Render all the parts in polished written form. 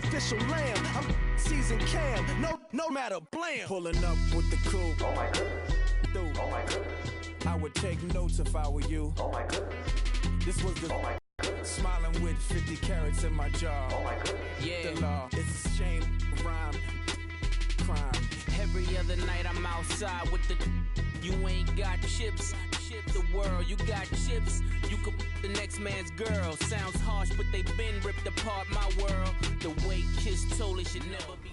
sacrificial lamb. I'm seasoned cam, no matter, blam. Pulling up with the coupe. Oh my goodness. Oh my goodness. I would take notes if I were you. Oh my goodness. This was the smiling with 50 carats in my jaw. Oh my goodness. Yeah, the law. It's a shame, rhyme, crime. Every other night I'm outside with the. You ain't got chips. The world, you got chips. You could the next man's girl. Sounds harsh, but they been ripped apart my world. The way Kiss told it should never be.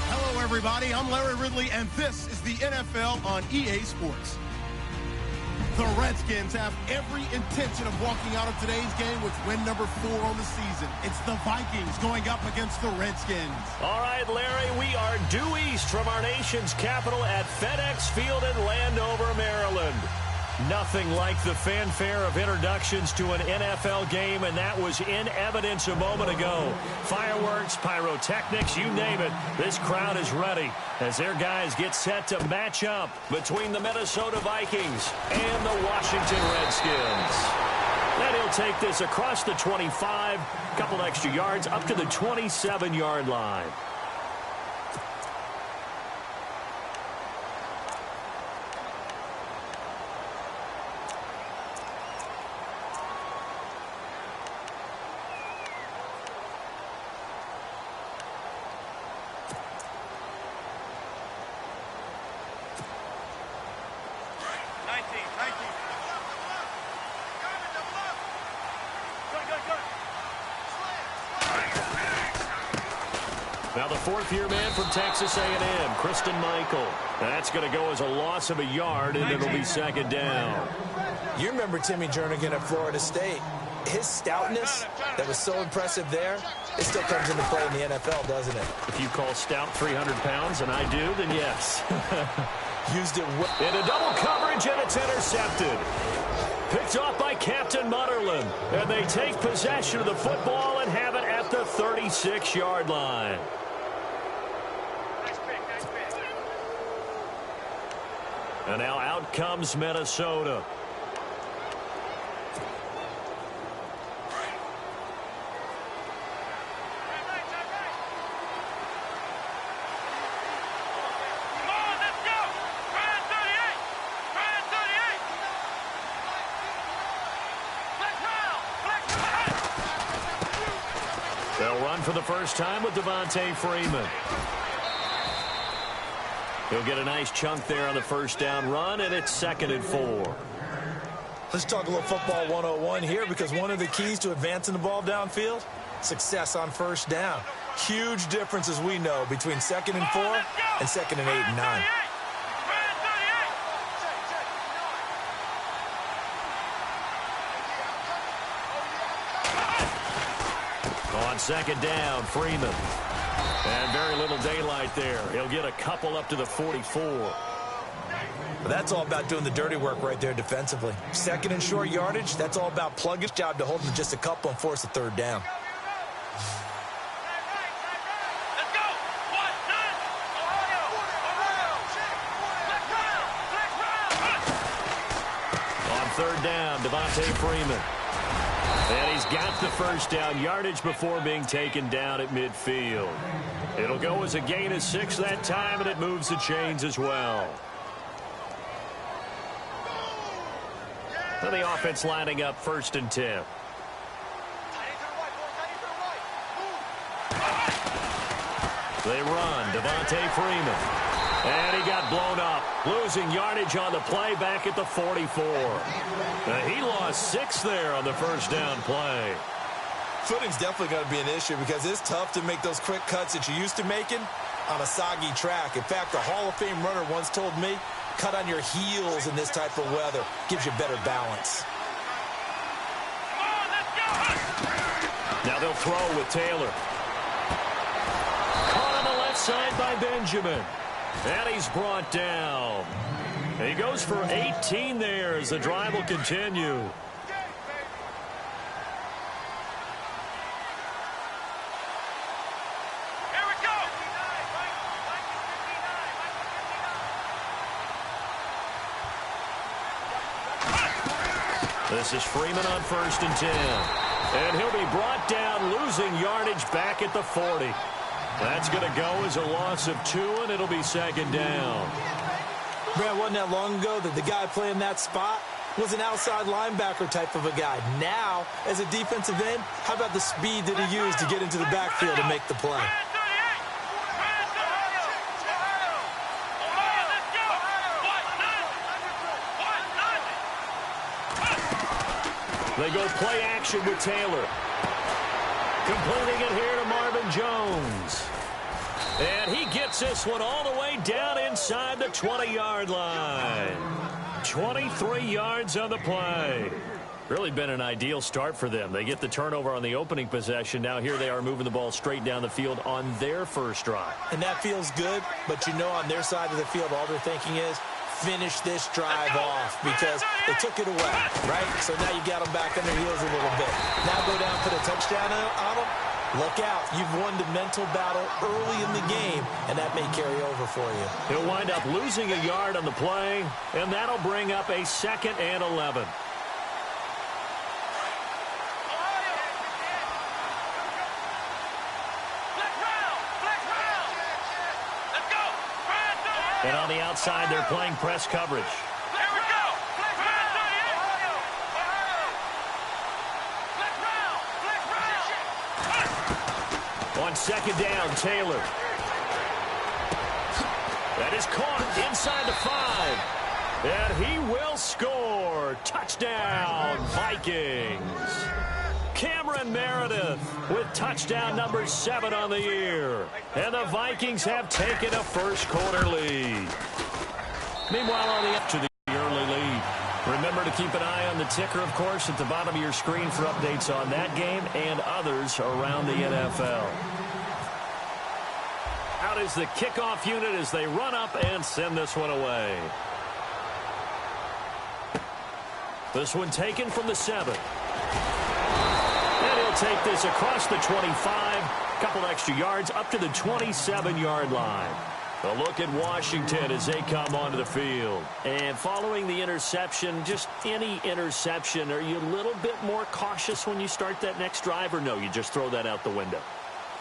Hello, everybody. I'm Larry Ridley, and this is the NFL on EA Sports. The Redskins have every intention of walking out of today's game with win number 4 on the season. It's the Vikings going up against the Redskins. All right, Larry, we are due east from our nation's capital at FedEx Field in Landover, Maryland. Nothing like the fanfare of introductions to an NFL game, and that was in evidence a moment ago. Fireworks, pyrotechnics, you name it. This crowd is ready as their guys get set to match up between the Minnesota Vikings and the Washington Redskins. Then he'll take this across the 25, a couple extra yards, up to the 27-yard line. Now the fourth-year man from Texas A&M, Christian Michael. That's going to go as a loss of a yard, and it'll be second down. You remember Timmy Jernigan at Florida State. His stoutness that was so impressive there, it still comes into play in the NFL, doesn't it? If you call stout 300 pounds, and I do, then yes. Used it well. Into double coverage, and it's intercepted. Picked off by Captain Mutterland. And they take possession of the football and have it at the 36-yard line. And now out comes Minnesota. They'll run for the first time with Devontae Freeman. He'll get a nice chunk there on the first down run, and it's 2nd and 4. Let's talk a little football 101 here, because one of the keys to advancing the ball downfield, success on first down. Huge difference, as we know, between 2nd and 4 and 2nd and 8 and 9. On second down, Freeman. And very little daylight there. He'll get a couple up to the 44. Well, that's all about doing the dirty work right there defensively. 2nd and short yardage, that's all about plugging. Job to hold them just a couple and force a third down. On third down, Devontae Freeman. And he's got the first down yardage before being taken down at midfield. It'll go as a gain of 6 that time, and it moves the chains as well. And the offense lining up 1st and 10. They run, Devontae Freeman. And he got blown up, losing yardage on the play back at the 44. He lost 6 there on the first down play. Footing's definitely going to be an issue, because it's tough to make those quick cuts that you're used to making on a soggy track. In fact, a Hall of Fame runner once told me, cut on your heels in this type of weather. Gives you better balance. Now they'll throw with Taylor. Caught on the left side by Benjamin. And he's brought down. He goes for 18 there as the drive will continue. This is Freeman on 1st and 10. And he'll be brought down, losing yardage back at the 40. That's going to go as a loss of 2, and it'll be 2nd down. Brad, wasn't that long ago that the guy playing that spot was an outside linebacker type of a guy. Now, as a defensive end, how about the speed that he used to get into the backfield and make the play? They go play action with Taylor. Completing it here to Marvin Jones. And he gets this one all the way down inside the 20-yard line. 23 yards on the play. Really been an ideal start for them. They get the turnover on the opening possession. Now here they are moving the ball straight down the field on their first drive. And that feels good, but you know on their side of the field all they're thinking is, finish this drive off because they took it away, right? So now you got them back on their heels a little bit. Now go down, put a touchdown on them. Look out. You've won the mental battle early in the game, and that may carry over for you. He'll wind up losing a yard on the play, and that'll bring up a 2nd and 11. And on the outside, they're playing press coverage. Here we go. On 2nd down, Taylor. That is caught inside the 5. And he will score. Touchdown, Vikings. Cameron Meredith with touchdown number 7 on the year. And the Vikings have taken a first-quarter lead. Meanwhile, on the up to the early lead. Remember to keep an eye on the ticker, of course, at the bottom of your screen for updates on that game and others around the NFL. Out is the kickoff unit as they run up and send this one away. This one taken from the 7. And he'll take this across the 25. Couple extra yards up to the 27-yard line. A look at Washington as they come onto the field. And following the interception, just any interception, are you a little bit more cautious when you start that next drive, or no, you just throw that out the window?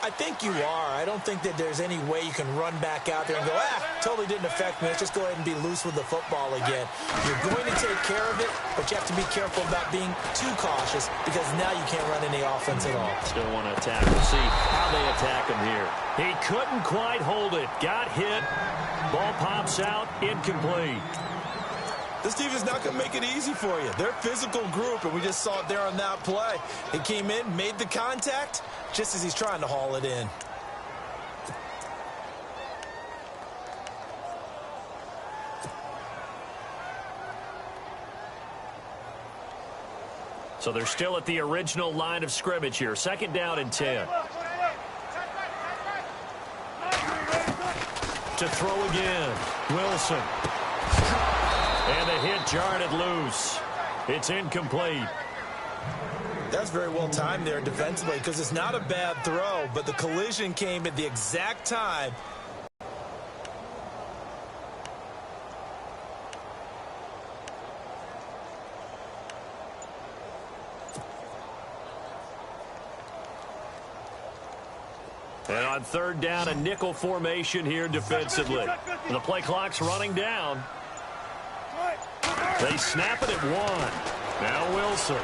I think you are. I don't think that there's any way you can run back out there and go, totally didn't affect me. Let's just go ahead and be loose with the football again. You're going to take care of it, but you have to be careful about being too cautious because now you can't run any offense at all. Still want to attack. We'll see how they attack him here. He couldn't quite hold it. Got hit. Ball pops out. Incomplete. This defense is not going to make it easy for you. They're a physical group, and we just saw it there on that play. He came in, made the contact, just as he's trying to haul it in. So they're still at the original line of scrimmage here. 2nd down and 10. To throw again. Wilson. And the hit jarred it loose. It's incomplete. That's very well timed there defensively because it's not a bad throw, but the collision came at the exact time. And on 3rd down, a nickel formation here defensively. The play clock's running down. They snap it at 1. Now Wilson.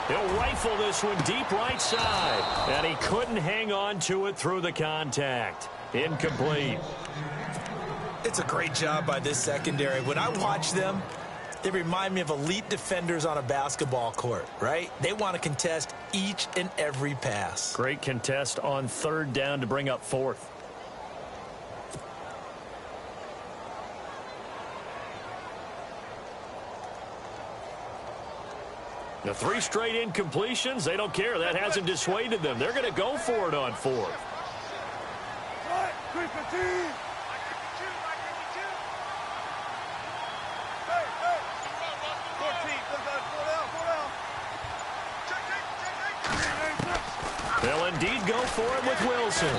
He'll rifle this one deep right side. And he couldn't hang on to it through the contact. Incomplete. It's a great job by this secondary. When I watch them, they remind me of elite defenders on a basketball court, right? They want to contest each and every pass. Great contest on 3rd down to bring up 4th. The 3 straight incompletions, they don't care. That hasn't dissuaded them. They're going to go for it on 4th. They'll indeed go for it with Wilson.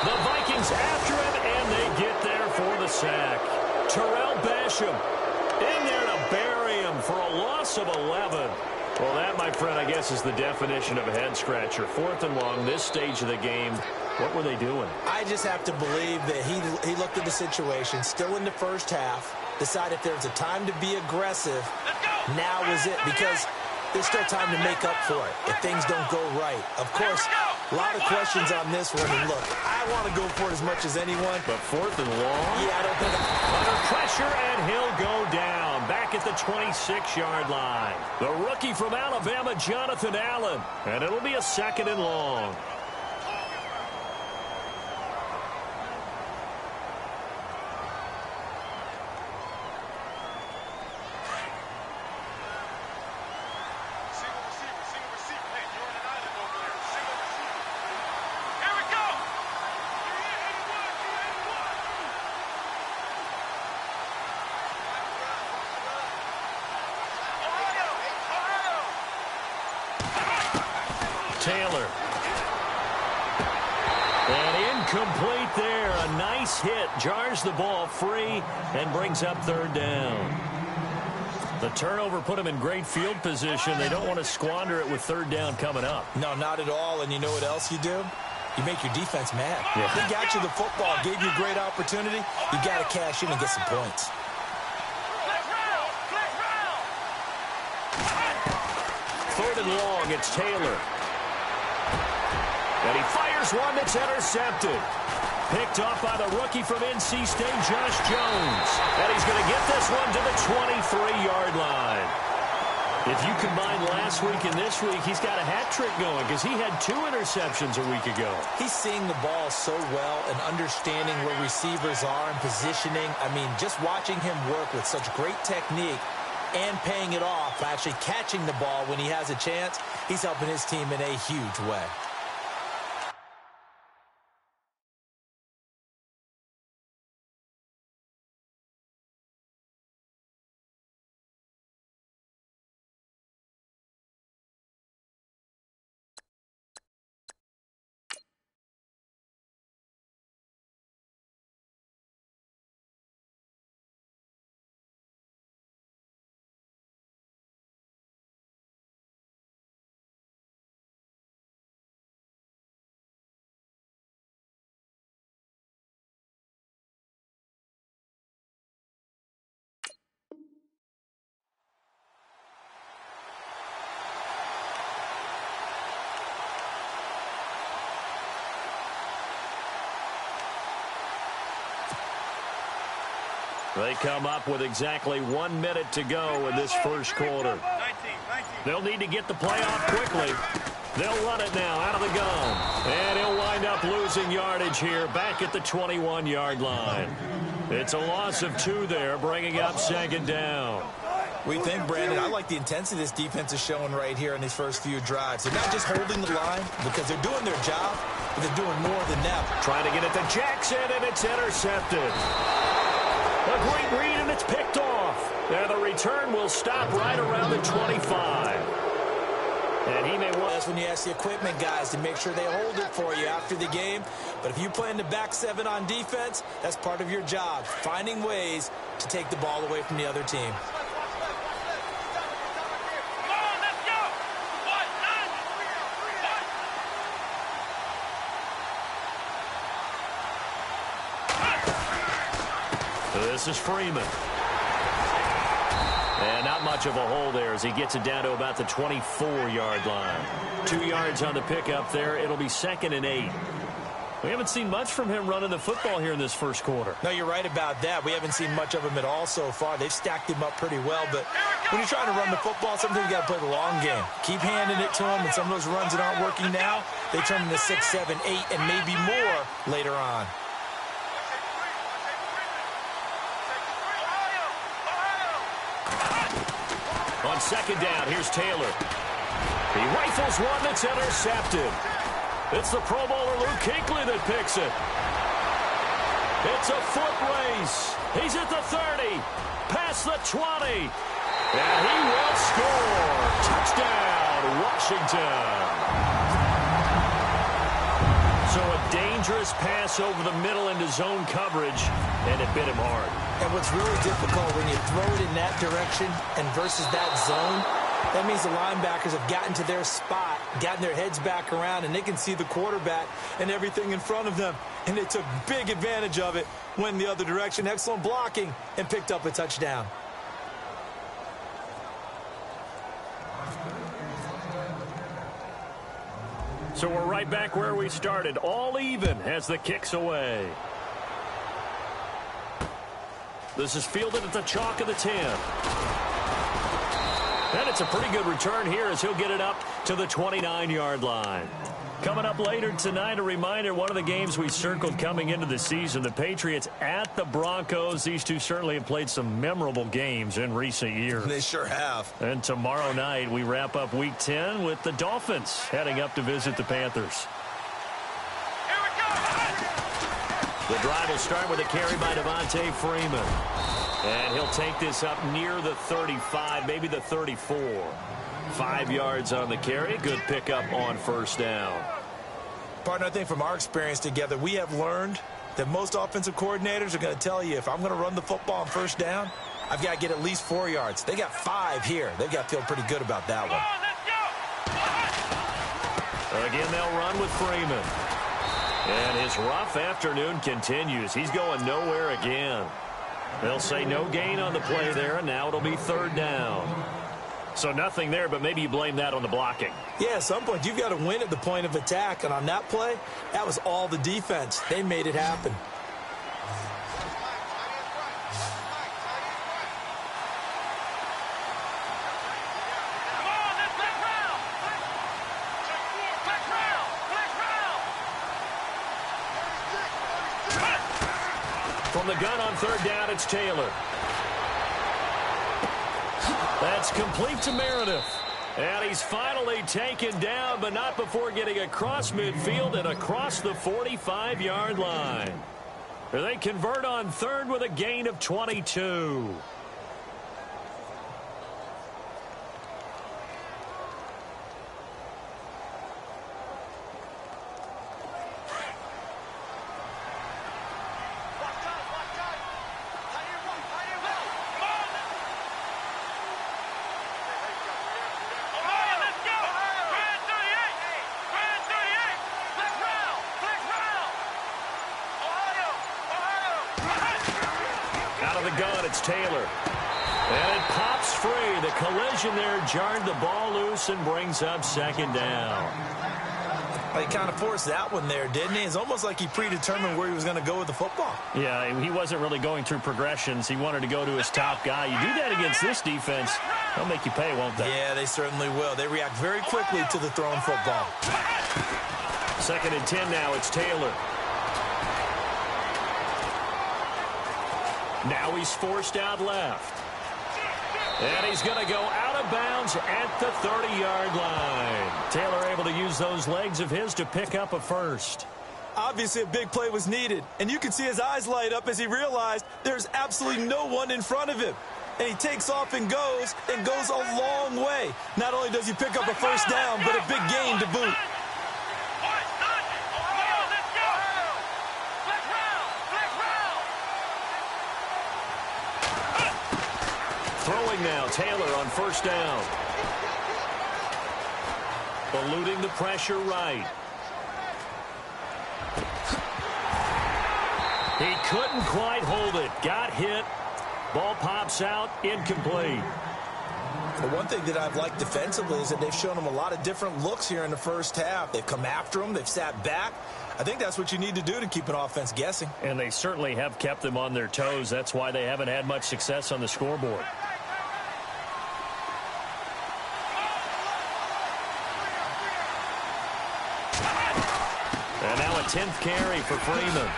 The Vikings after him, and they get there for the sack. Terrell Basham In there to bury him for a loss of 11. Well, that, my friend, I guess is the definition of a head-scratcher. 4th and long, this stage of the game. What were they doing? I just have to believe that he looked at the situation, still in the first half, decided if there's a time to be aggressive, now is it, because there's still time to make up for it if things don't go right. Of course, a lot of questions on this one, and look, I want to go for it as much as anyone. But 4th and long? Yeah, I don't think under pressure, and he'll go down back at the 26-yard line. The rookie from Alabama, Jonathan Allen, and it'll be a 2nd and long. Taylor. And incomplete there. A nice hit. Jars the ball free and brings up 3rd down. The turnover put them in great field position. They don't want to squander it with 3rd down coming up. No, not at all. And you know what else you do? You make your defense mad. Yeah. They got you the football, gave you a great opportunity. You got to cash in and get some points. 3rd and long. It's Taylor. And he fires one that's intercepted. Picked off by the rookie from NC State, Josh Jones. And he's going to get this one to the 23-yard line. If you combine last week and this week, he's got a hat trick going because he had 2 interceptions a week ago. He's seeing the ball so well and understanding where receivers are and positioning. I mean, just watching him work with such great technique and paying it off, actually catching the ball when he has a chance, he's helping his team in a huge way. They come up with exactly 1 minute to go in this first quarter. They'll need to get the play off quickly. They'll run it now out of the gun. And he'll wind up losing yardage here back at the 21-yard line. It's a loss of 2 there, bringing up 2nd down. We think, Brandon, I like the intensity this defense is showing right here in these first few drives. They're not just holding the line because they're doing their job, but they're doing more than that. Trying to get it to Jackson, and it's intercepted. A great read, and it's picked off. And the return will stop right around the 25. And he may want... That's when you ask the equipment guys to make sure they hold it for you after the game. But if you play in the back 7 on defense, that's part of your job, finding ways to take the ball away from the other team. This is Freeman. And not much of a hole there as he gets it down to about the 24-yard line. 2 yards on the pickup there. It'll be 2nd and 8. We haven't seen much from him running the football here in this first quarter. No, you're right about that. We haven't seen much of him at all so far. They've stacked him up pretty well, but when you're trying to run the football, sometimes you got to play the long game. Keep handing it to him, and some of those runs that aren't working now, they turn into 6, 7, 8, and maybe more later on. On 2nd down, here's Taylor. He rifles one that's intercepted. It's the Pro Bowler Luke Kuechly that picks it. It's a foot race. He's at the 30, past the 20, and he will score. Touchdown, Washington. So a dangerous pass over the middle into zone coverage, and it bit him hard. And what's really difficult when you throw it in that direction and versus that zone, that means the linebackers have gotten to their spot, gotten their heads back around, and they can see the quarterback and everything in front of them. And they took big advantage of it, went the other direction. Excellent blocking, and picked up a touchdown. So we're right back where we started, all even as the kick's away. This is fielded at the chalk of the 10. And it's a pretty good return here as he'll get it up to the 29-yard line. Coming up later tonight, a reminder, one of the games we circled coming into the season, the Patriots at the Broncos. These two certainly have played some memorable games in recent years. They sure have. And tomorrow night, we wrap up Week 10 with the Dolphins heading up to visit the Panthers. Here we go. The drive will start with a carry by Devontae Freeman. And he'll take this up near the 35, maybe the 34. 5 yards on the carry. Good pickup on first down. Partner, I think from our experience together, we have learned that most offensive coordinators are going to tell you, if I'm going to run the football on first down, I've got to get at least 4 yards. They got 5 here. They've got to feel pretty good about that one. Again, they'll run with Freeman. And his rough afternoon continues. He's going nowhere again. They'll say no gain on the play there, and now it'll be third down. So nothing there, but maybe you blame that on the blocking. Yeah, at some point, you've got to win at the point of attack. And on that play, that was all the defense. They made it happen. From the gun on third down, it's Taylor. That's complete to Meredith. And he's finally taken down, but not before getting across midfield and across the 45-yard line. They convert on third with a gain of 22. It's Taylor. And it pops free. The collision there jarred the ball loose and brings up second down. Well, he kind of forced that one there, didn't he? It's almost like he predetermined where he was going to go with the football. Yeah, he wasn't really going through progressions. He wanted to go to his top guy. You do that against this defense, they'll make you pay, won't they? Yeah, they certainly will. They react very quickly to the thrown football. Second and 10 now. It's Taylor. Now he's forced out left. And he's going to go out of bounds at the 30-yard line. Taylor able to use those legs of his to pick up a first. Obviously, a big play was needed. And you can see his eyes light up as he realized there's absolutely no one in front of him. And he takes off and goes a long way. Not only does he pick up a first down, but a big gain to boot. Throwing now, Taylor on first down. Eluding the pressure right. He couldn't quite hold it. Got hit. Ball pops out, incomplete. The one thing that I've liked defensively is that they've shown him a lot of different looks here in the first half. They've come after him. They've sat back. I think that's what you need to do to keep an offense guessing. And they certainly have kept them on their toes. That's why they haven't had much success on the scoreboard. And now a 10th carry for Freeman.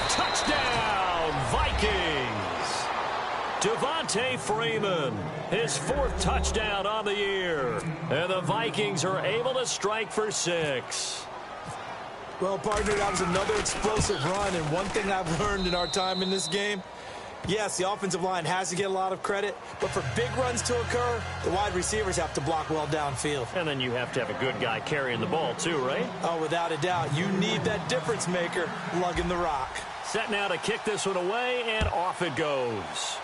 Touchdown, Vikings! Devontae Freeman, his 4th touchdown on the year. And the Vikings are able to strike for 6. Well, partner, that was another explosive run. And one thing I've learned in our time in this game, Yes, the offensive line has to get a lot of credit, but for big runs to occur, the wide receivers have to block well downfield. And then you have to have a good guy carrying the ball too, right? Oh, without a doubt. You need that difference maker lugging the rock. Set now to kick this one away, and off it goes.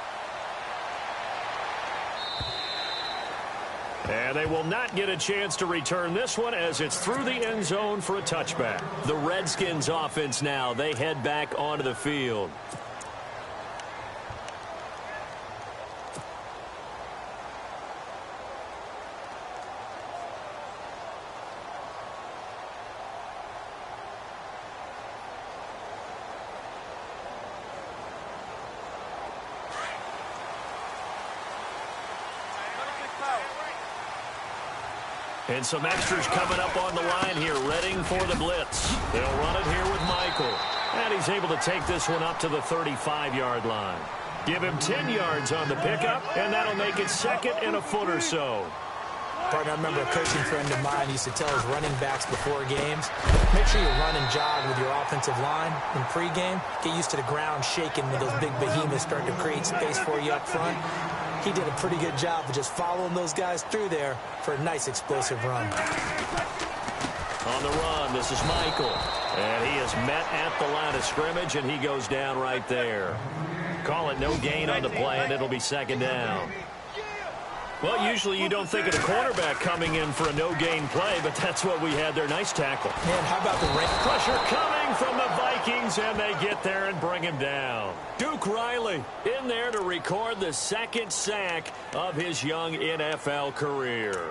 And they will not get a chance to return this one as it's through the end zone for a touchback. The Redskins offense now, they head back onto the field. And some extras coming up on the line here, readying for the blitz. They'll run it here with Michael. And he's able to take this one up to the 35-yard line. Give him 10 yards on the pickup, and that'll make it second and a foot or so. Partner, I remember a coaching friend of mine used to tell his running backs before games, make sure you run and jog with your offensive line in pregame. Get used to the ground shaking when those big behemoths start to create space for you up front. He did a pretty good job of just following those guys through there for a nice explosive run. On the run, this is Michael. And he is met at the line of scrimmage, and he goes down right there. Call it no gain on the play, and it'll be second down. Well, usually you don't think of the cornerback coming in for a no-gain play, but that's what we had there. Nice tackle. Man, how about the pressure coming from the Vikings, and they get there and bring him down. Duke Riley in there to record the second sack of his young NFL career.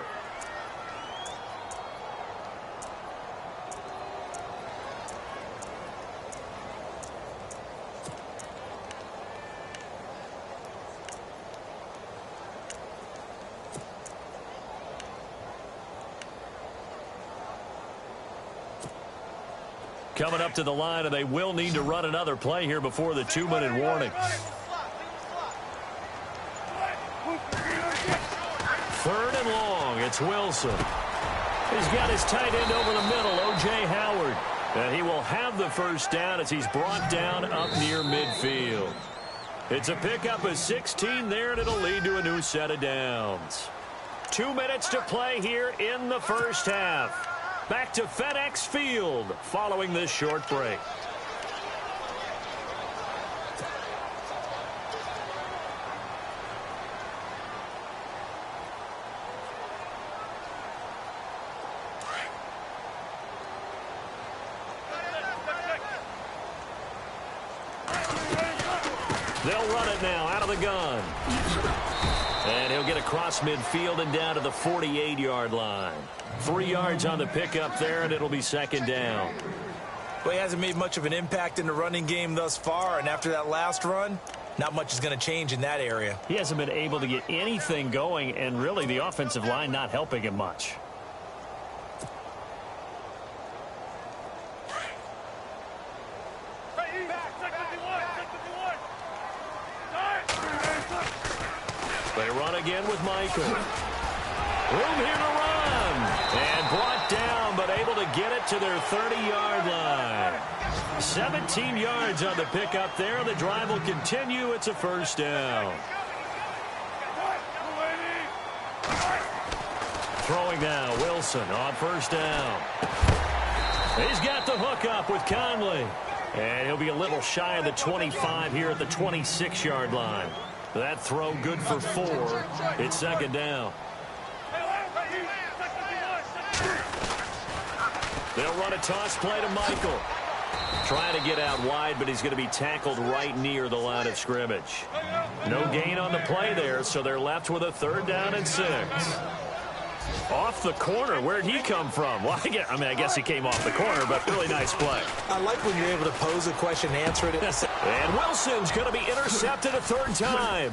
Coming up to the line, and they will need to run another play here before the 2-minute warning. Third and long, it's Wilson. He's got his tight end over the middle, O.J. Howard. And he will have the first down as he's brought down up near midfield. It's a pickup of 16 there, and it'll lead to a new set of downs. 2 minutes to play here in the first half. Back to FedEx Field following this short break. They'll run it now out of the gun. And he'll get across midfield and down to the 48-yard line. 3 yards on the pickup there, and it'll be second down. Well, he hasn't made much of an impact in the running game thus far, and after that last run, not much is going to change in that area. He hasn't been able to get anything going, and really the offensive line not helping him much. They run again with Michael. Room here to run. And brought down, but able to get it to their 30-yard line. 17 yards on the pickup there. The drive will continue. It's a first down. Throwing now, Wilson on first down. He's got the hook up with Conley. And he'll be a little shy of the 25 here at the 26-yard line. That throw good for 4. It's second down. They'll run a toss play to Michael. Trying to get out wide, but he's going to be tackled right near the line of scrimmage. No gain on the play there, so they're left with a 3rd down and 6. Off the corner. Where'd he come from? Well, I guess he came off the corner, but really nice play. I like when you're able to pose a question and answer it. And Wilson's going to be intercepted a 3rd time.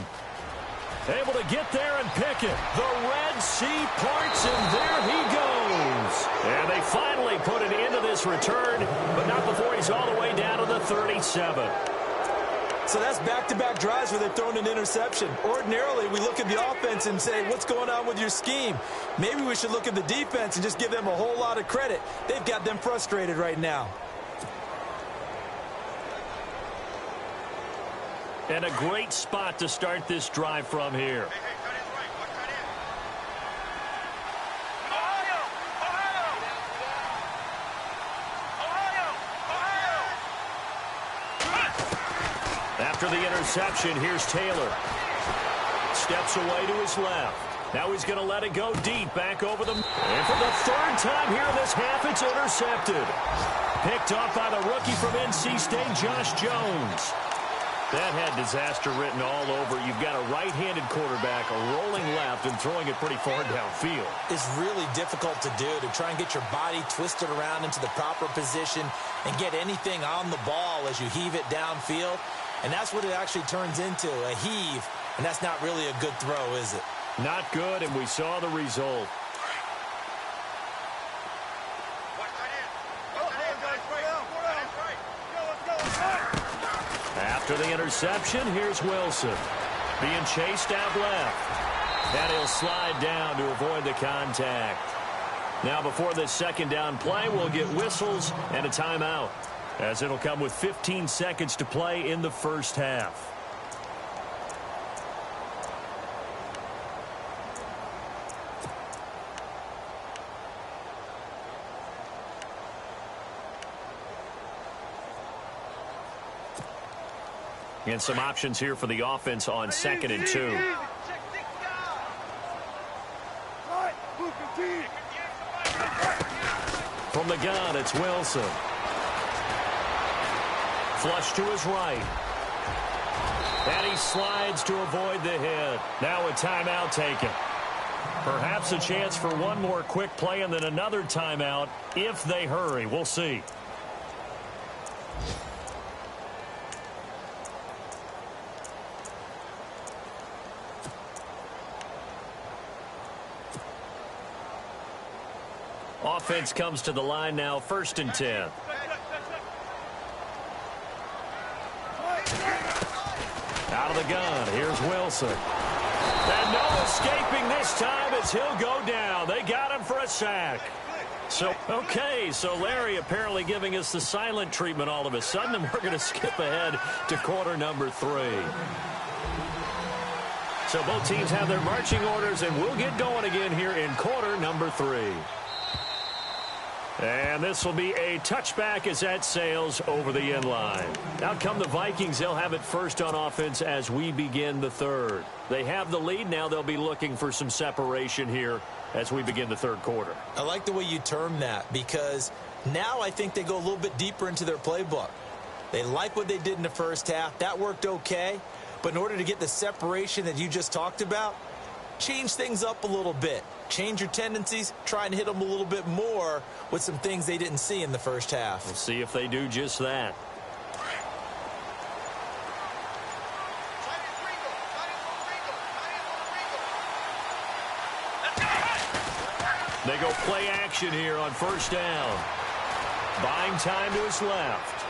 Able to get there and pick it. The Red Sea parts, and there he goes. And they finally put an end to this return, but not before he's all the way down to the 37. So that's back-to-back drives where they've thrown an interception. Ordinarily, we look at the offense and say, what's going on with your scheme? Maybe we should look at the defense and just give them a whole lot of credit. They've got them frustrated right now. And a great spot to start this drive from here. After the interception, here's Taylor. Steps away to his left. Now he's going to let it go deep, back over the... And for the third time here in this half, it's intercepted. Picked off by the rookie from NC State, Josh Jones. That had disaster written all over. You've got a right-handed quarterback rolling left and throwing it pretty far downfield. It's really difficult to do, to try and get your body twisted around into the proper position and get anything on the ball as you heave it downfield. And that's what it actually turns into, a heave. And that's not really a good throw, is it? Not good, and we saw the result. After the interception, here's Wilson. Being chased out left. And he'll slide down to avoid the contact. Now before this second down play, we'll get whistles and a timeout, as it'll come with 15 seconds to play in the first half. And some options here for the offense on 2nd and 2. From the gun, it's Wilson. Flush to his right. And he slides to avoid the hit. Now a timeout taken. Perhaps a chance for one more quick play and then another timeout if they hurry. We'll see. Offense comes to the line now, 1st and 10. Out of the gun, here's Wilson. And no escaping this time as he'll go down. They got him for a sack. So Larry apparently giving us the silent treatment all of a sudden, and we're going to skip ahead to quarter number 3. So both teams have their marching orders, and we'll get going again here in quarter number 3. And this will be a touchback as that sails over the end line. Out come the Vikings. They'll have it first on offense as we begin the third. They have the lead. Now they'll be looking for some separation here as we begin the third quarter. I like the way you term that, because now I think they go a little bit deeper into their playbook. They like what they did in the first half. That worked okay. But in order to get the separation that you just talked about, change things up a little bit. Change your tendencies, try and hit them a little bit more with some things they didn't see in the first half. We'll see if they do just that. They go play action here on 1st down. Buying time to his left.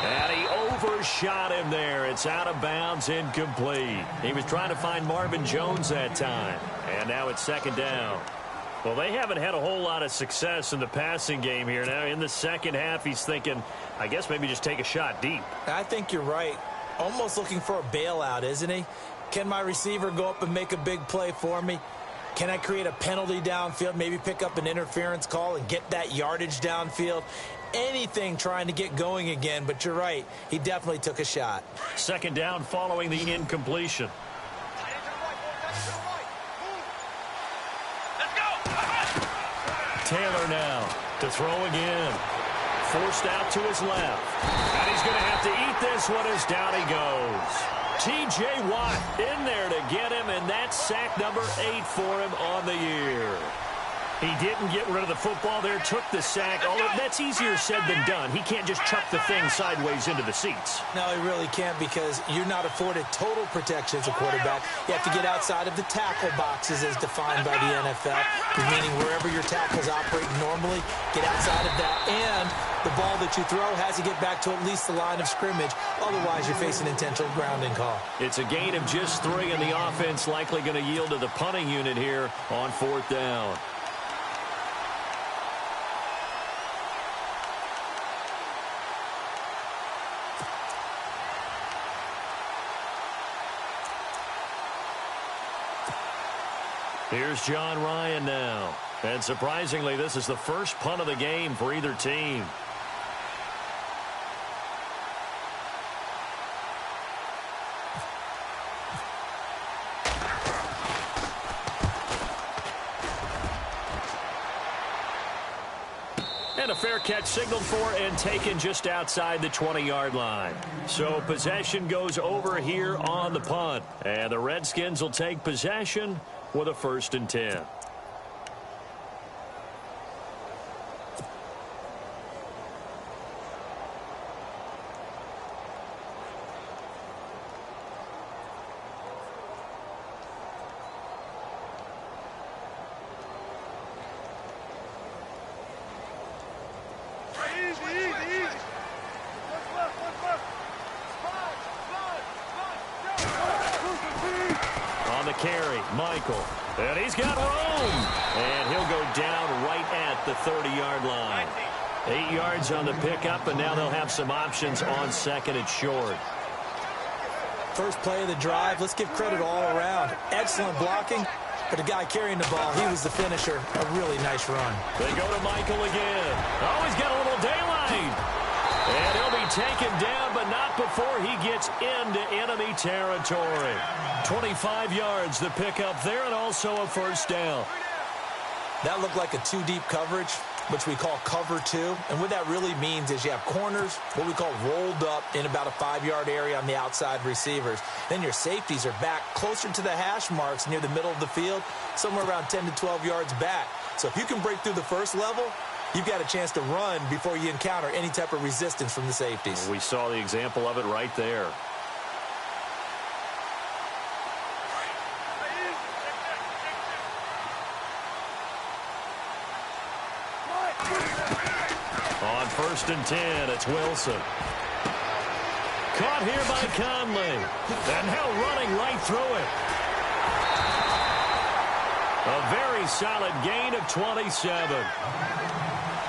And he overshot him there. It's out of bounds, incomplete. He was trying to find Marvin Jones that time. And now it's 2nd down. Well, they haven't had a whole lot of success in the passing game here. Now in the second half, he's thinking, I guess maybe just take a shot deep. I think you're right. Almost looking for a bailout, isn't he? Can my receiver go up and make a big play for me? Can I create a penalty downfield, maybe pick up an interference call and get that yardage downfield? Anything trying to get going again, but you're right. He definitely took a shot. 2nd down following the incompletion. Taylor now to throw again. Forced out to his left. And he's going to have to eat this one as down he goes. T.J. Watt in there to get him, and that's sack number 8 for him on the year. He didn't get rid of the football there, took the sack. Although that's easier said than done. He can't just chuck the thing sideways into the seats. No, he really can't, because you're not afforded total protection as a quarterback. You have to get outside of the tackle boxes as defined by the NFL, meaning wherever your tackles operate normally, get outside of that. And the ball that you throw has to get back to at least the line of scrimmage. Otherwise, you're facing intentional grounding call. It's a gain of just 3, and the offense likely going to yield to the punting unit here on 4th down. Here's John Ryan now. And surprisingly, this is the first punt of the game for either team. And a fair catch signaled for and taken just outside the 20-yard line. So possession goes over here on the punt. And the Redskins will take possession with a 1st and 10. Carry, Michael, and he's got room, and he'll go down right at the 30-yard line. 8 yards on the pickup, and now they'll have some options on 2nd and short. First play of the drive, let's give credit all around. Excellent blocking, but the guy carrying the ball, he was the finisher. A really nice run. They go to Michael again. Oh, he's got a little daylight. And he'll be taken down, but not before he gets into enemy territory. 25 yards the pickup there, and also a 1st down. That looked like a 2-deep coverage, which we call cover 2. And what that really means is you have corners, what we call rolled up in about a 5-yard area on the outside receivers. Then your safeties are back closer to the hash marks near the middle of the field, somewhere around 10 to 12 yards back. So if you can break through the first level, you've got a chance to run before you encounter any type of resistance from the safeties. We saw the example of it right there. On 1st and 10, it's Wilson. Caught here by Conley. And now running right through it. A very solid gain of 27.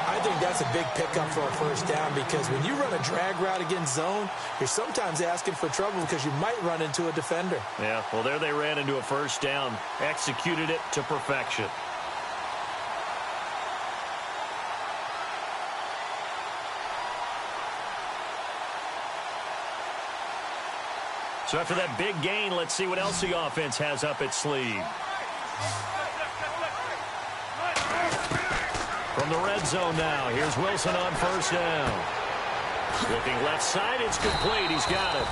I think that's a big pickup for a 1st down, because when you run a drag route against zone, you're sometimes asking for trouble because you might run into a defender. Yeah, well, there they ran into a 1st down, executed it to perfection. So after that big gain, let's see what else the offense has up its sleeve. From the red zone now, here's Wilson on 1st down. Looking left side, it's complete. He's got it.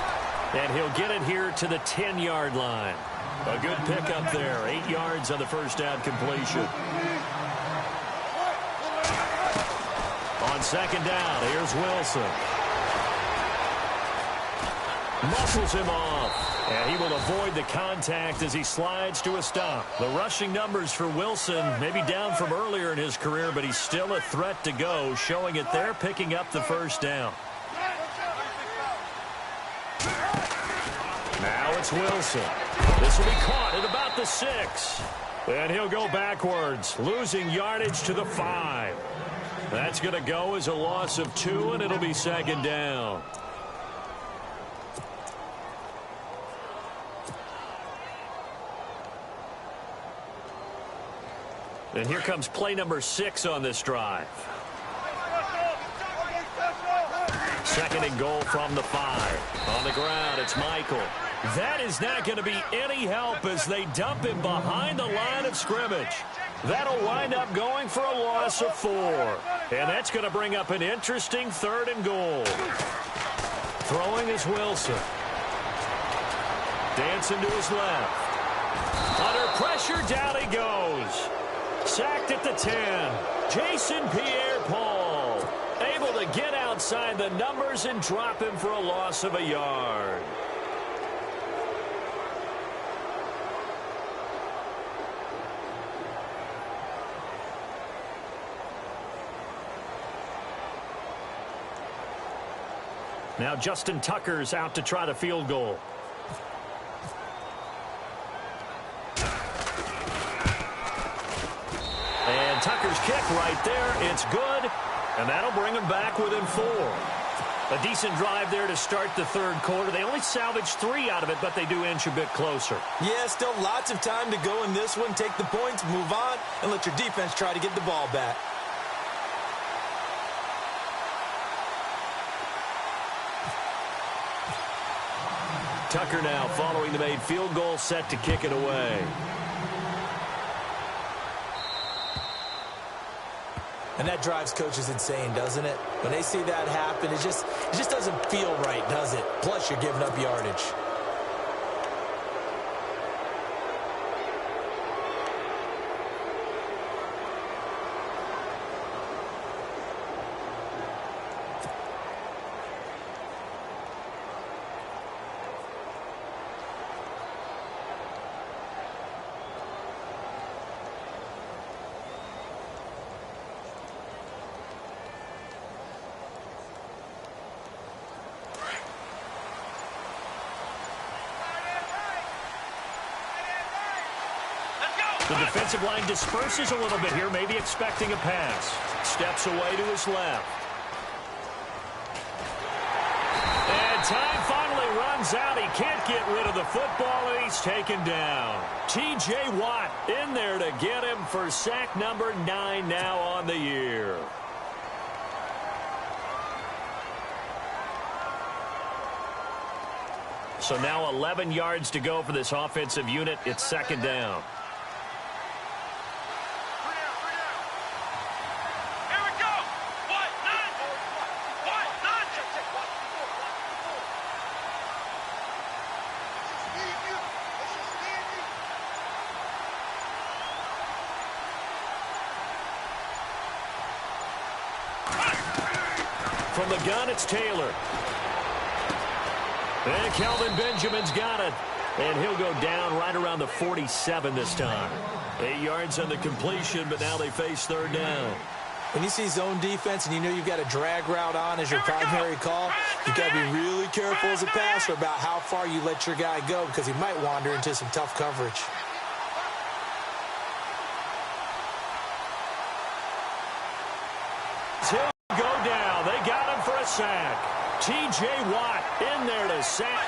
And he'll get it here to the 10-yard line. A good pickup there. 8 yards on the 1st down completion. On 2nd down, here's Wilson. Muscles him off, and he will avoid the contact as he slides to a stop. The rushing numbers for Wilson may be down from earlier in his career, but he's still a threat to go, showing it there, picking up the 1st down. Now it's Wilson. This will be caught at about the 6. And he'll go backwards, losing yardage to the 5. That's going to go as a loss of 2, and it'll be 2nd down. And here comes play number 6 on this drive. 2nd and goal from the 5. On the ground, it's Michael. That is not going to be any help as they dump him behind the line of scrimmage. That'll wind up going for a loss of 4. And that's going to bring up an interesting 3rd and goal. Throwing is Wilson. Dancing to his left. Under pressure, down he goes. Sacked at the 10. Jason Pierre-Paul able to get outside the numbers and drop him for a loss of a yard. Now Justin Tucker's out to try the field goal. And Tucker's kick right there, it's good, and that'll bring him back within 4. A decent drive there to start the third quarter. They only salvaged 3 out of it, but they do inch a bit closer. Yeah, still lots of time to go in this one. Take the points, move on, and let your defense try to get the ball back. Tucker now following the made field goal, set to kick it away. And that drives coaches insane, doesn't it? When they see that happen, it just doesn't feel right, does it? Plus, you're giving up yardage. The defensive line disperses a little bit here, maybe expecting a pass. Steps away to his left. And time finally runs out. He can't get rid of the football, and he's taken down. T.J. Watt in there to get him for sack number 9 now on the year. So now 11 yards to go for this offensive unit. It's second down. From the gun, it's Taylor. And Kelvin Benjamin's got it. And he'll go down right around the 47 this time. 8 yards on the completion, but now they face third down. When you see zone defense and you know you've got a drag route on as your primary call, you've got to be really careful as a passer about how far you let your guy go because he might wander into some tough coverage. He'll go down. They got him for a sack. T.J. Watt in there to sack.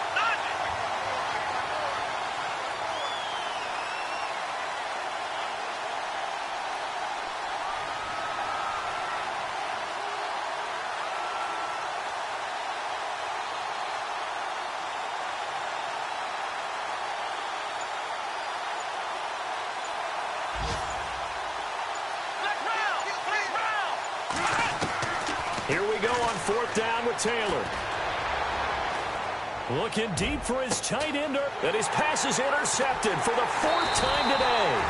Here we go on fourth down with Taylor. Looking deep for his tight ender, and his pass is intercepted for the 4th time today.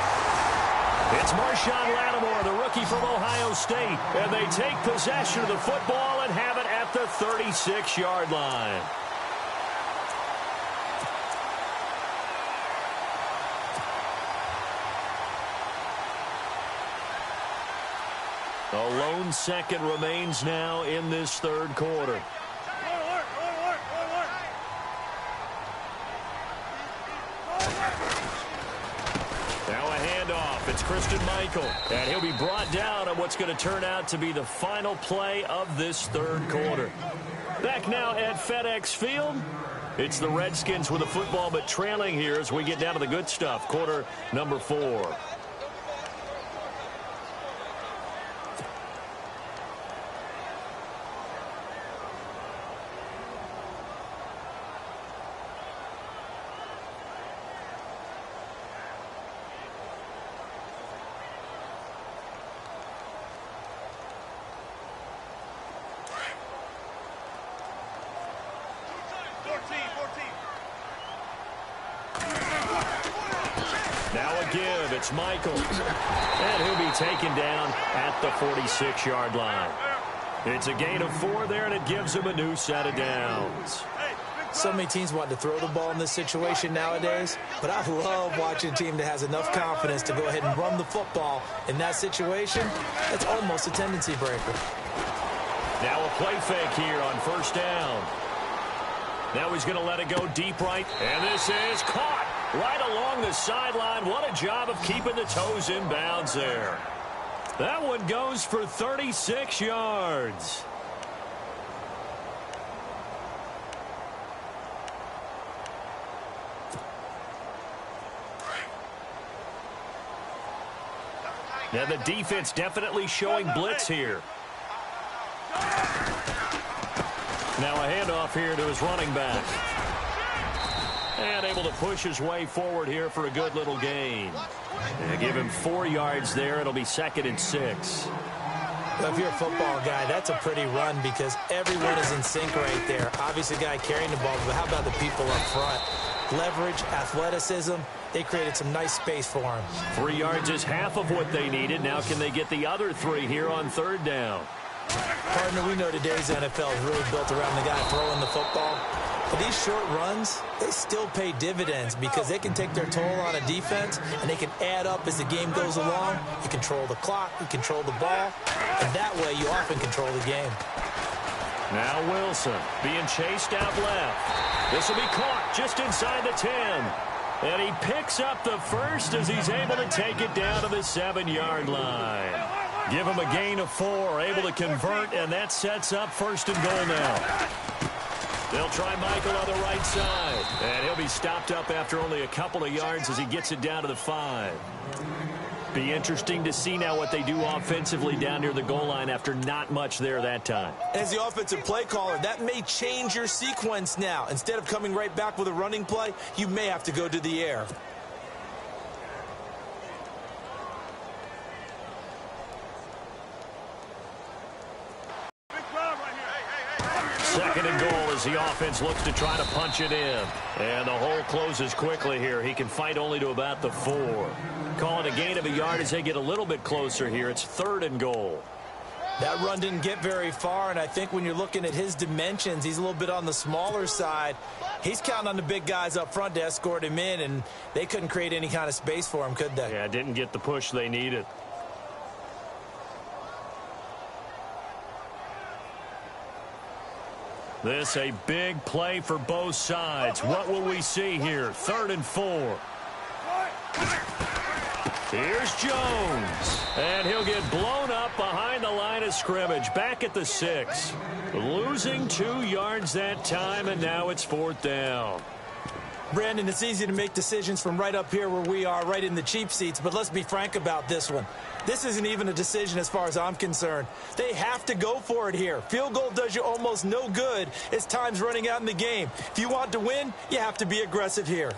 It's Marshawn Lattimore, the rookie from Ohio State, and they take possession of the football and have it at the 36-yard line. A lone second remains now in this third quarter. Now a handoff. It's Christian Michael. And he'll be brought down on what's going to turn out to be the final play of this third quarter. Back now at FedEx Field. It's the Redskins with the football, but trailing here as we get down to the good stuff. Quarter number 4. Now a give. It's Michael. And he'll be taken down at the 46-yard line. It's a gain of 4 there, and it gives him a new set of downs. So many teams want to throw the ball in this situation nowadays, but I love watching a team that has enough confidence to go ahead and run the football in that situation. That's almost a tendency breaker. Now a play fake here on first down. Now he's going to let it go deep right, and this is caught right along the sideline. What a job of keeping the toes in bounds there. That one goes for 36 yards. And the defense definitely showing blitz here. Now a handoff here to his running back. And able to push his way forward here for a good little gain. And give him 4 yards there. It'll be 2nd and 6. Well, if you're a football guy, that's a pretty run because everyone is in sync right there. Obviously, the guy carrying the ball, but how about the people up front? Leverage, athleticism, they created some nice space for him. 3 yards is half of what they needed. Now can they get the other 3 here on 3rd down? Partner, we know today's NFL is really built around the guy throwing the football. But these short runs, they still pay dividends because they can take their toll on a defense and they can add up as the game goes along. You control the clock, you control the ball, and that way you often control the game. Now Wilson being chased out left. This will be caught just inside the 10. And he picks up the first as he's able to take it down to the 7-yard line. Give him a gain of 4, able to convert, and that sets up 1st and goal now. They'll try Michael on the right side. And he'll be stopped up after only a couple of yards as he gets it down to the 5. Be interesting to see now what they do offensively down near the goal line after not much there that time. As the offensive play caller, that may change your sequence now. Instead of coming right back with a running play, you may have to go to the air. Second and goal as the offense looks to try to punch it in. And the hole closes quickly here. He can fight only to about the 4. Call it a gain of a yard as they get a little bit closer here. It's 3rd and goal. That run didn't get very far, and I think when you're looking at his dimensions, he's a little bit on the smaller side. He's counting on the big guys up front to escort him in, and they couldn't create any kind of space for him, could they? Yeah, didn't get the push they needed. This a big play for both sides. What will we see here? 3rd and 4. Here's Jones. And he'll get blown up behind the line of scrimmage. Back at the 6. Losing 2 yards that time, and now it's 4th down. Brandon, it's easy to make decisions from right up here where we are, right in the cheap seats, but let's be frank about this one. This isn't even a decision as far as I'm concerned. They have to go for it here. Field goal does you almost no good as time's running out in the game. If you want to win, you have to be aggressive here.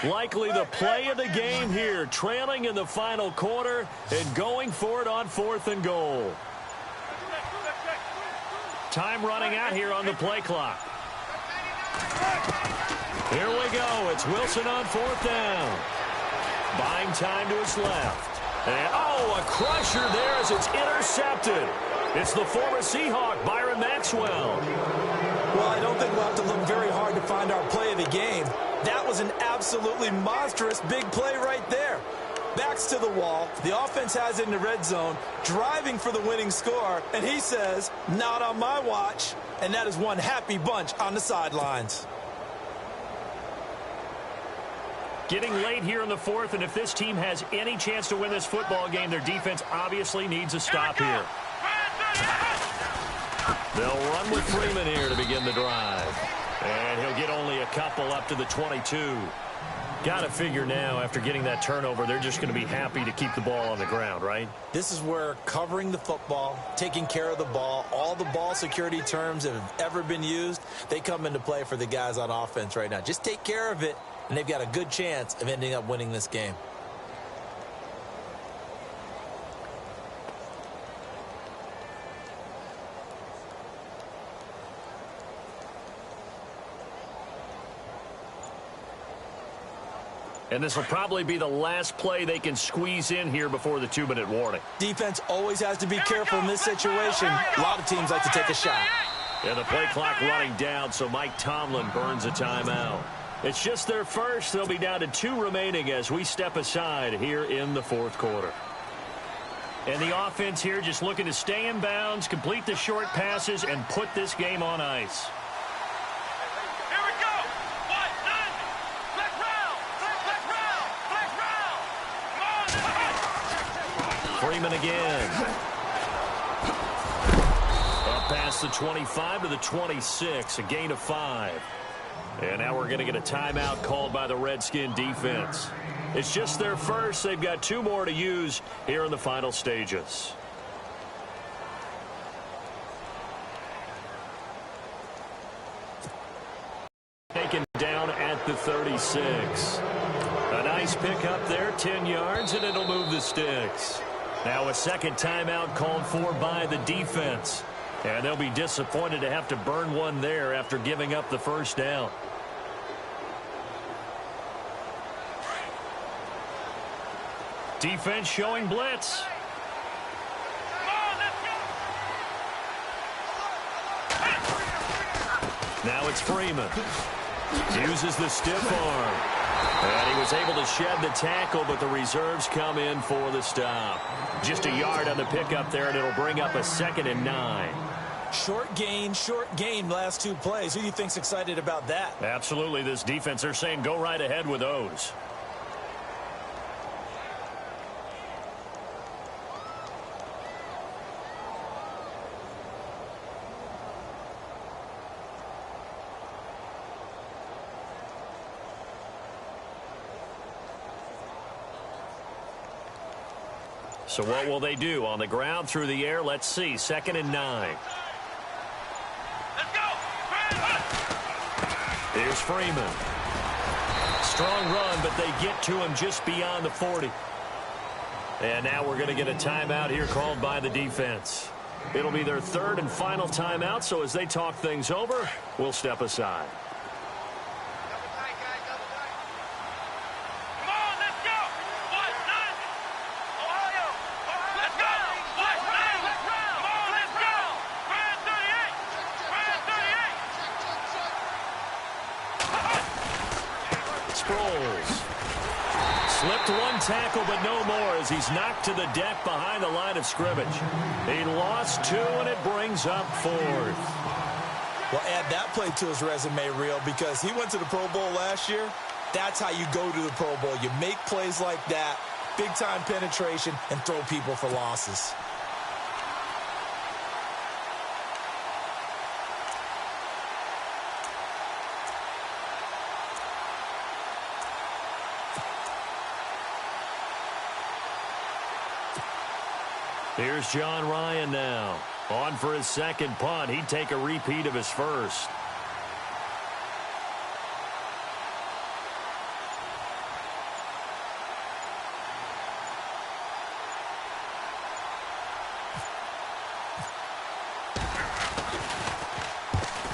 Likely the play of the game here, trailing in the final quarter and going for it on 4th and goal. Time running out here on the play clock. Here we go. It's Wilson on 4th down. Buying time to his left. And, oh, a crusher there as it's intercepted. It's the former Seahawk, Byron Maxwell. Well, I don't think we'll have to look very hard to find our play of the game. That was an absolutely monstrous big play right there. Backs to the wall. The offense has it in the red zone, driving for the winning score, and he says, not on my watch. And that is one happy bunch on the sidelines. Getting late here in the 4th, and if this team has any chance to win this football game, their defense obviously needs a stop here. They'll run with Freeman here to begin the drive. And he'll get only a couple up to the 22. Got to figure now, after getting that turnover, they're just going to be happy to keep the ball on the ground, right? This is where covering the football, taking care of the ball, all the ball security terms that have ever been used, they come into play for the guys on offense right now. Just take care of it, and they've got a good chance of ending up winning this game. And this will probably be the last play they can squeeze in here before the 2-minute warning. Defense always has to be careful in this situation. A lot of teams like to take a shot. And the play clock running down, so Mike Tomlin burns a timeout. It's just their first. They'll be down to 2 remaining as we step aside here in the 4th quarter. And the offense here just looking to stay in bounds, complete the short passes, and put this game on ice. Freeman again. Up past the 25 to the 26, a gain of 5. And now we're going to get a timeout called by the Redskin defense. It's just their first. They've got 2 more to use here in the final stages. Taken down at the 36. A nice pickup there, 10 yards, and it'll move the sticks. Now a second timeout called for by the defense. And they'll be disappointed to have to burn one there after giving up the first down. Defense showing blitz. Now it's Freeman. Uses the stiff arm. And he was able to shed the tackle, but the reserves come in for the stop. Just a yard on the pickup there, and it'll bring up a 2nd and 9. Short gain last 2 plays. Who do you think's excited about that? Absolutely, this defense, they're saying go right ahead with those. So what will they do? On the ground, through the air, let's see. 2nd and 9. Let's go! Here's Freeman. Strong run, but they get to him just beyond the 40. And now we're going to get a timeout here called by the defense. It'll be their 3rd and final timeout, so as they talk things over, we'll step aside. Slipped one tackle, but no more as he's knocked to the deck behind the line of scrimmage. He lost 2, and it brings up 4th. Well, add that play to his resume, Real, because he went to the Pro Bowl last year. That's how you go to the Pro Bowl. You make plays like that, big-time penetration, and throw people for losses. Here's John Ryan now. On for his 2nd punt. He'd take a repeat of his first.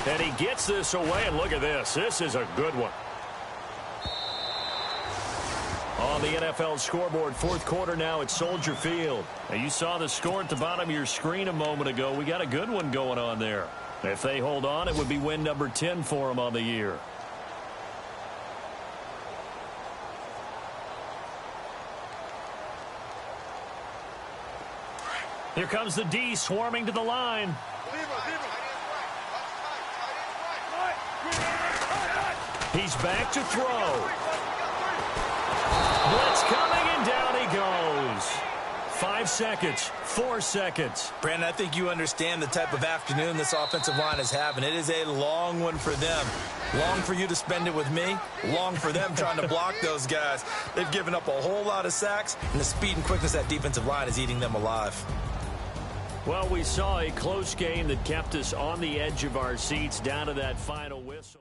And he gets this away, and look at this. This is a good one. On the NFL scoreboard, 4th quarter now at Soldier Field. Now you saw the score at the bottom of your screen a moment ago. We got a good one going on there. If they hold on, it would be win number 10 for them on the year. Here comes the D swarming to the line. He's back to throw. Blitz coming, and down he goes. 5 seconds, 4 seconds. Brandon, I think you understand the type of afternoon this offensive line is having. It is a long one for them. Long for you to spend it with me. Long for them trying to block those guys. They've given up a whole lot of sacks, and the speed and quickness of that defensive line is eating them alive. Well, we saw a close game that kept us on the edge of our seats down to that final whistle.